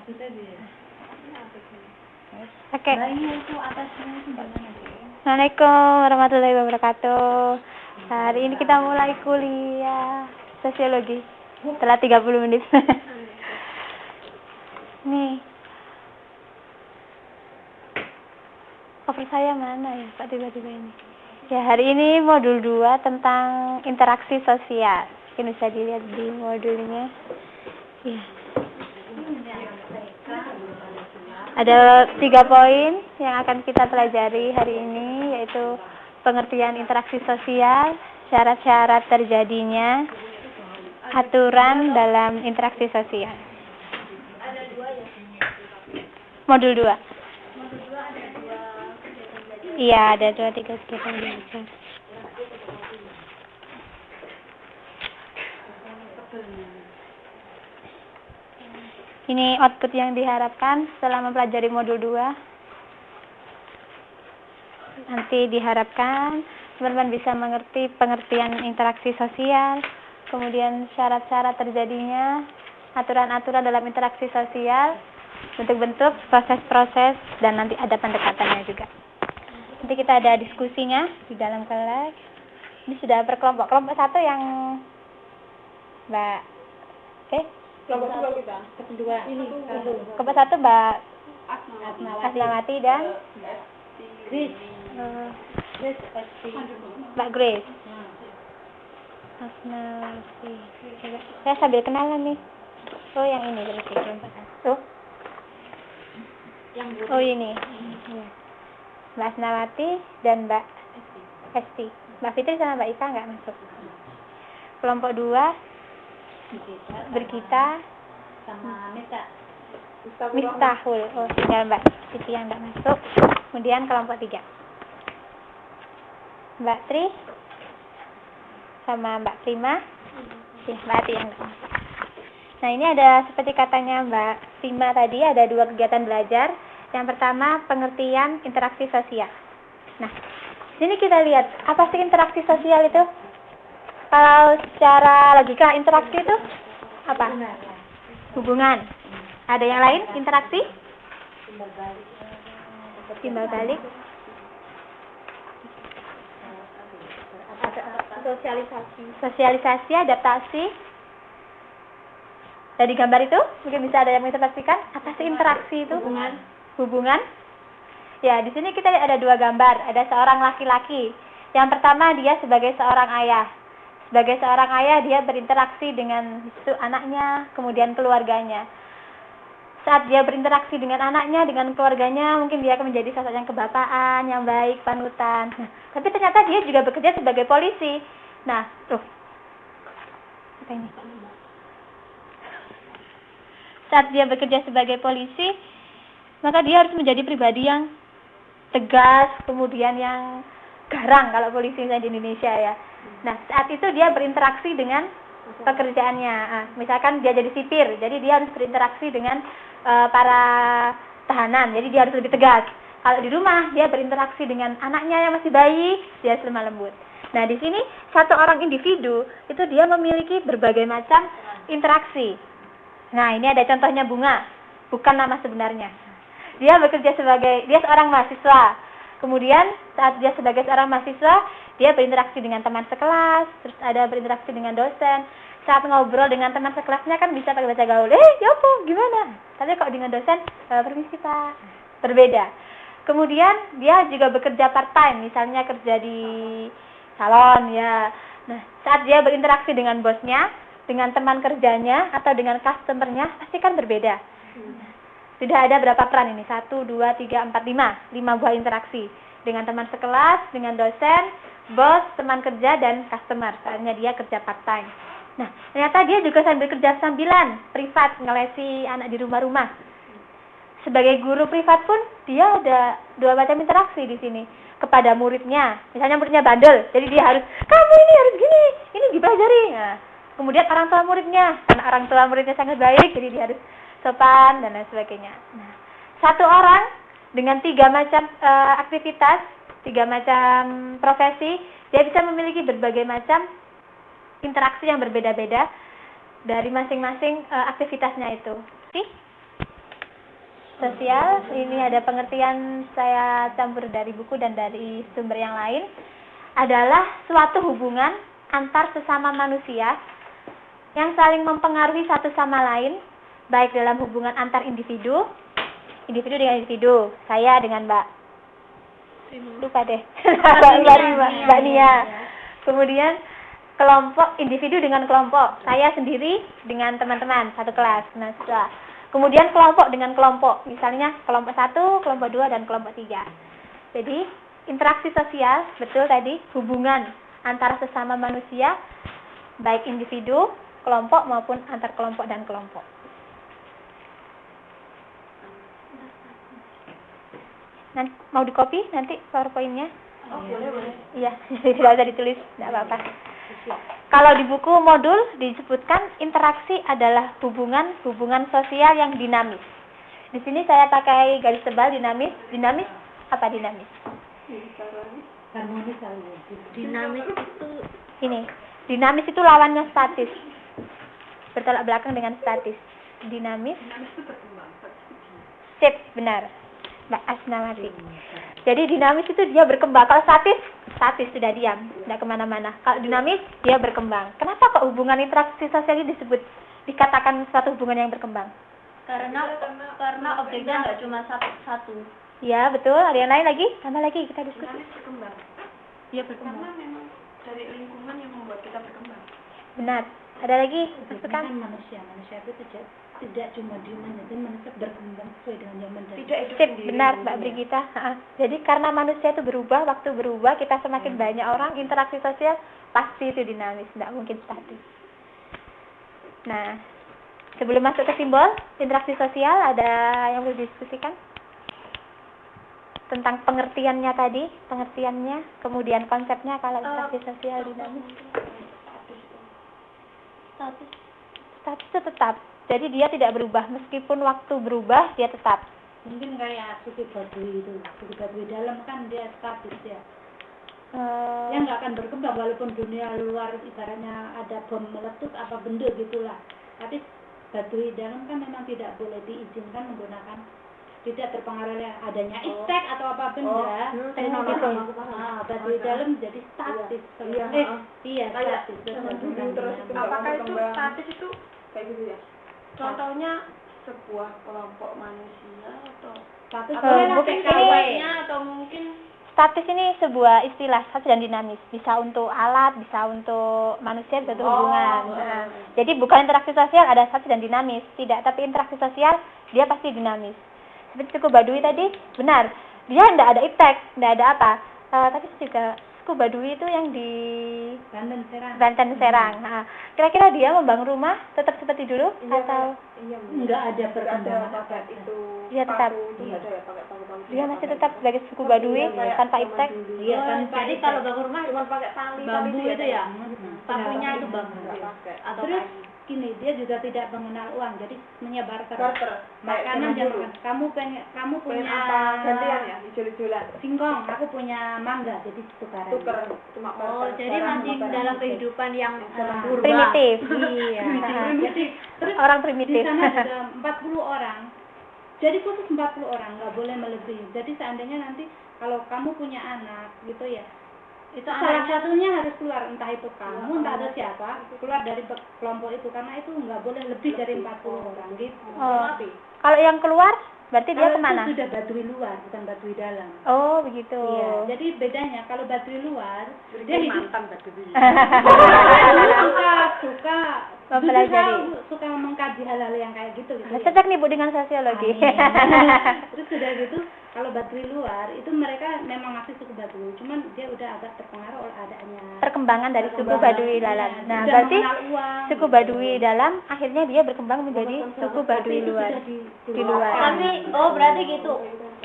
Oke. Assalamualaikum warahmatullahi wabarakatuh. Hari ini kita mulai kuliah sosiologi setelah 30 menit. Nih. Cover saya mana ya Pak tiba-tiba ini? Ya, hari ini modul 2 tentang interaksi sosial. Ini bisa dilihat di modulnya. Ya. Ada 3 poin yang akan kita pelajari hari ini, yaitu pengertian interaksi sosial, syarat-syarat terjadinya, aturan dalam interaksi sosial. Modul 2. Iya, ada 2-3 kegiatan belajar. Ini output yang diharapkan setelah mempelajari modul 2. Nanti diharapkan teman-teman bisa mengerti pengertian interaksi sosial, kemudian syarat-syarat terjadinya, aturan-aturan dalam interaksi sosial, bentuk-bentuk, proses-proses, dan nanti ada pendekatannya juga. Nanti kita ada diskusinya di dalam kelas. Ini sudah berkelompok. Kelompok 1 yang Mbak kelompok 2 kita. Kedua. Kelompok 1 Mbak Asnawati dan Grace. Mbak Grace. Asnawati. Saya sambil kenalan nih. Oh, yang ini berarti kelompok 1. Oh, ini. Mbak Asnawati dan Mbak Esti. Mbak Fitri sama Mbak Ika nggak masuk. Kelompok 2 Bergita sama Miftahul. Oh, tinggal Mbak Siti yang nggak masuk. Kemudian kelompok 3 Mbak Tri sama Mbak Prima. Mbak Ati yang nggak masuk. Nah, ini ada seperti katanya Mbak Prima tadi, ada 2 kegiatan belajar. Yang pertama, pengertian interaksi sosial. Nah, sini kita lihat, apa sih interaksi sosial itu? Kalau secara logika, interaksi itu apa? Hubungan. Ada yang lain? Interaksi? Timbal balik. Sosialisasi, adaptasi. Dari gambar itu, mungkin bisa ada yang menginterpretasikan apa sih interaksi itu? Hubungan. Ya, di sini kita lihat ada 2 gambar. Ada seorang laki-laki. Yang pertama, dia sebagai seorang ayah. Sebagai seorang ayah, dia berinteraksi dengan anaknya, kemudian keluarganya. Saat dia berinteraksi dengan anaknya, dengan keluarganya, mungkin dia akan menjadi sosok yang kebapaan, yang baik, panutan. Nah, tapi ternyata dia juga bekerja sebagai polisi. Nah, apa ini? Saat dia bekerja sebagai polisi, maka dia harus menjadi pribadi yang tegas, kemudian yang garang kalau polisi di Indonesia ya. Nah, saat itu dia berinteraksi dengan pekerjaannya. Misalkan dia jadi sipir, jadi dia harus berinteraksi dengan para tahanan, jadi dia harus lebih tegas. Kalau di rumah dia berinteraksi dengan anaknya yang masih bayi, dia harus lemah lembut. Nah, di sini satu orang individu itu dia memiliki berbagai macam interaksi. Nah, ini ada contohnya Bunga, bukan nama sebenarnya. Dia seorang mahasiswa. Kemudian saat dia sebagai seorang mahasiswa, dia berinteraksi dengan teman sekelas, terus ada berinteraksi dengan dosen. Saat ngobrol dengan teman sekelasnya kan bisa pakai bahasa gaul. Yopo, gimana? Tapi kalau dengan dosen, permisi Pak. Berbeda. Kemudian dia juga bekerja part time, misalnya kerja di salon ya. Nah, saat dia berinteraksi dengan bosnya, dengan teman kerjanya atau dengan customernya, pasti kan berbeda. Sudah ada berapa peran ini? 1, 2, 3, 4, 5 buah interaksi. Dengan teman sekelas, dengan dosen, bos, teman kerja, dan customer. Soalnya dia kerja part time. Nah, ternyata dia juga sambil kerja sambilan, privat, ngelesi anak di rumah-rumah. Sebagai guru privat pun, dia ada 2 macam interaksi di sini. Kepada muridnya, misalnya muridnya bandel, jadi dia harus, kamu ini harus gini, ini dipelajari. Nah, kemudian orang tua muridnya, karena orang tua muridnya sangat baik, jadi dia harus sopan dan lain sebagainya. Nah, satu orang dengan 3 macam aktivitas, 3 macam profesi, dia bisa memiliki berbagai macam interaksi yang berbeda-beda dari masing-masing aktivitasnya itu. sosial ini ada pengertian saya campur dari buku dan dari sumber yang lain, adalah suatu hubungan antar sesama manusia yang saling mempengaruhi satu sama lain, baik dalam hubungan antar individu dengan individu, saya dengan Mbak lupa deh Mbak Nia. Kemudian kelompok individu dengan kelompok, saya sendiri dengan teman-teman satu kelas mahasiswa. Kemudian kelompok dengan kelompok, misalnya kelompok 1, kelompok 2, dan kelompok 3. Jadi interaksi sosial, betul tadi, hubungan antara sesama manusia, baik individu, kelompok maupun antar kelompok dan kelompok. Nanti, mau di copy nanti PowerPoint-nya? Oh, boleh. Iya, tidak usah ditulis, tidak apa-apa. Kalau di buku modul disebutkan interaksi adalah hubungan sosial yang dinamis. Di sini saya pakai garis tebal dinamis. Dinamis apa dinamis? Harmonis aja. Dinamis itu ini. Dinamis itu lawannya statis. Bertolak belakang dengan statis. Dinamis. itu berkembang. Sip, benar. Mbak Asnawati. Jadi dinamis itu dia berkembang. Kalau statis sudah diam, tidak kemana-mana. Kalau dinamis, dia berkembang. Kenapa kok hubungan interaksi sosial ini dikatakan suatu hubungan yang berkembang? Karena objeknya nggak cuma satu. Ya, betul. Ada yang lain lagi? Tambah lagi, kita diskusi. Dinamis berkembang. Iya, berkembang. Karena memang dari lingkungan yang membuat kita berkembang. Benar. Ada lagi? Masukan? Manusia itu tidak cuma diem aja, tapi manusia berkembang sesuai dengan zaman dan Tidak hidup Sip, sendiri. benar Mbak Brigita. Jadi karena manusia itu berubah, waktu berubah, kita semakin banyak orang, interaksi sosial pasti itu dinamis, tidak mungkin statis. Nah, sebelum masuk ke simbol interaksi sosial, ada yang perlu didiskusikan? Tentang pengertiannya tadi, kemudian konsepnya kalau interaksi sosial dinamis. Statis itu tetap. Jadi dia tidak berubah, meskipun waktu berubah dia tetap. mungkin kayak suku Baduy itu, suku Baduy dalam kan dia statis ya. Yang nggak akan berkembang walaupun dunia luar ibaratnya ada bom meletus apa benda gitulah. Tapi Baduy dalam kan memang tidak boleh diizinkan menggunakan, tidak terpengaruh oleh adanya istek atau apa benda. Baduy dalam jadi statis. Iya statis. Apakah itu statis itu kayak gitu ya? Contohnya sebuah kelompok manusia atau Statis mungkin ini atau mungkin statis ini sebuah istilah statis dan dinamis, bisa untuk alat, bisa untuk manusia, bisa untuk hubungan. Jadi bukan interaksi sosial ada statis dan dinamis, tidak, tapi interaksi sosial dia pasti dinamis. Seperti suku Baduy tadi, benar, dia tidak ada iptek, tidak ada apa, tapi juga suku Baduy itu yang di Banten Serang. Kira-kira dia membangun rumah tetap seperti dulu atau enggak ada perkembangan pakai itu? dia tetap? Dia masih tetap sebagai suku Baduy tanpa iptek. Iya tanpa. Jadi kalau bangun rumah cuma pakai tali bambu itu ya. pakunya itu bambu atau Terus kayu. gini, dia juga tidak mengenal uang, jadi menyebar Barter. makanan jangan kamu punya apa gantian ya dijual-jualan. singkong, aku punya mangga, jadi tukaran. Tuker cuma jadi masih dalam kehidupan yang purba. Primitif. Iya. Jadi terus Orang di primitif. sana juga 40 orang. Jadi khusus 40 orang, nggak boleh melebihi. Jadi seandainya nanti kalau kamu punya anak gitu ya, itu salah satunya harus keluar, entah itu kamu, entah ada siapa, keluar dari kelompok itu, karena itu nggak boleh lebih dari 40 orang gitu. Kalau yang keluar berarti dia Kalau kemana? itu sudah Baduy luar, bukan Baduy dalam. Oh begitu. Iya, jadi bedanya kalau Baduy luar, dia hidup mantan Baduy. suka Mempelajari. suka mengkaji hal-hal yang kayak gitu ya. Cocok nih Bu dengan sosiologi. Terus sudah gitu, kalau Baduy luar itu mereka memang masih suku Baduy, cuman dia udah agak terpengaruh oleh adanya Perkembangan dari suku Baduy dalam. Nah, sudah berarti mengenal uang, suku Baduy dalam akhirnya dia berkembang menjadi suku Baduy itu luar. sudah Di luar. Tapi berarti gitu.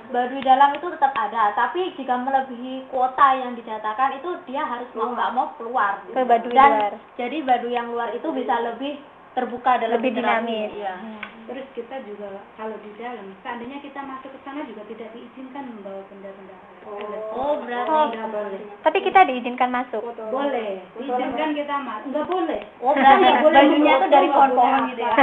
Baduy dalam itu tetap ada, tapi jika melebihi kuota yang dinyatakan itu dia harus mau nggak mau keluar. Ke Baduy Dan luar. jadi Baduy yang luar itu bisa lebih terbuka dalam Lebih interaksi. dinamis. Iya. Terus kita juga kalau di dalam, seandainya kita masuk ke sana juga tidak diizinkan membawa benda-benda. Berarti nggak boleh. Tapi kita diizinkan masuk. Boleh, diizinkan kita masuk. Nggak boleh. berarti bajunya itu dari pohon-pohon gitu ya.